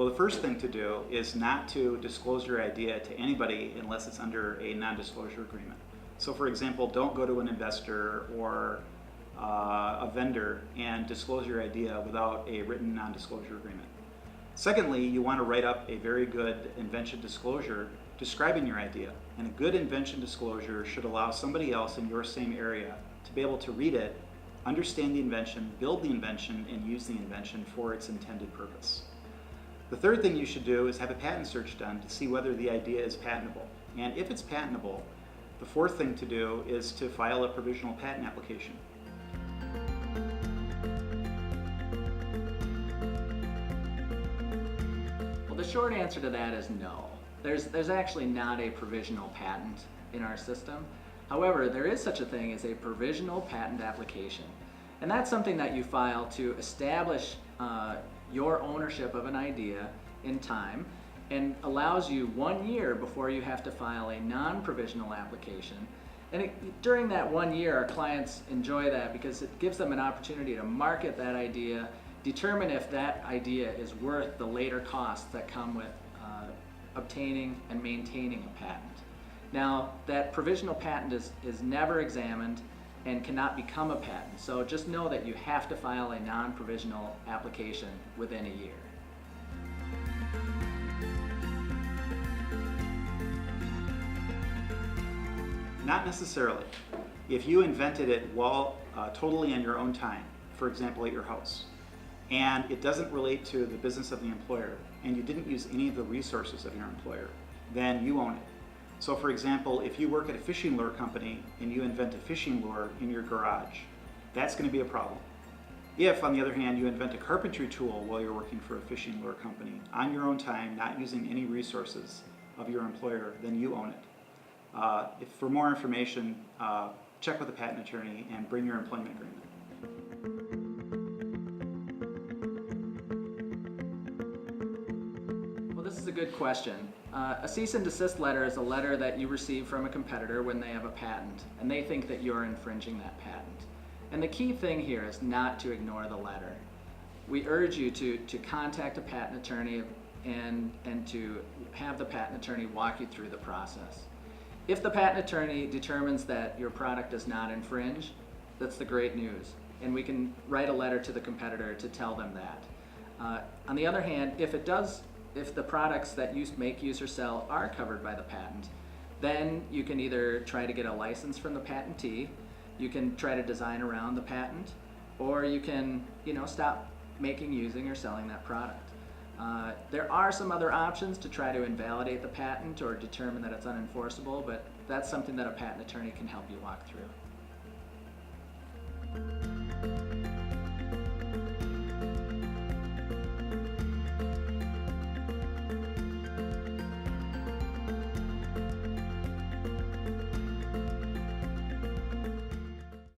Well, the first thing to do is not to disclose your idea to anybody unless it's under a non-disclosure agreement. So for example, don't go to an investor or a vendor and disclose your idea without a written non-disclosure agreement. Secondly, you want to write up a very good invention disclosure describing your idea. And a good invention disclosure should allow somebody else in your same area to be able to read it, understand the invention, build the invention, and use the invention for its intended purpose. The third thing you should do is have a patent search done to see whether the idea is patentable. And if it's patentable, the fourth thing to do is to file a provisional patent application. Well, the short answer to that is no. There's actually not a provisional patent in our system. However, there is such a thing as a provisional patent application. And that's something that you file to establish your ownership of an idea in time, and allows you 1 year before you have to file a non-provisional application. And during that 1 year, our clients enjoy that because it gives them an opportunity to market that idea, determine if that idea is worth the later costs that come with obtaining and maintaining a patent. Now, that provisional patent is never examined and cannot become a patent. So just know that you have to file a non-provisional application within a year. Not necessarily. If you invented it while totally on your own time, for example at your house, and it doesn't relate to the business of the employer, and you didn't use any of the resources of your employer, then you own it. So for example, if you work at a fishing lure company and you invent a fishing lure in your garage, that's going to be a problem. If, on the other hand, you invent a carpentry tool while you're working for a fishing lure company, on your own time, not using any resources of your employer, then you own it. For more information, check with a patent attorney and bring your employment agreement. This is a good question. A cease and desist letter is a letter that you receive from a competitor when they have a patent and they think that you're infringing that patent. And the key thing here is not to ignore the letter. We urge you to contact a patent attorney and to have the patent attorney walk you through the process. If the patent attorney determines that your product does not infringe, that's the great news. And we can write a letter to the competitor to tell them that. On the other hand, if the products that you make, use, or sell are covered by the patent, then you can either try to get a license from the patentee, you can try to design around the patent, or you can stop making, using, or selling that product. There are some other options to try to invalidate the patent or determine that it's unenforceable, but that's something that a patent attorney can help you walk through.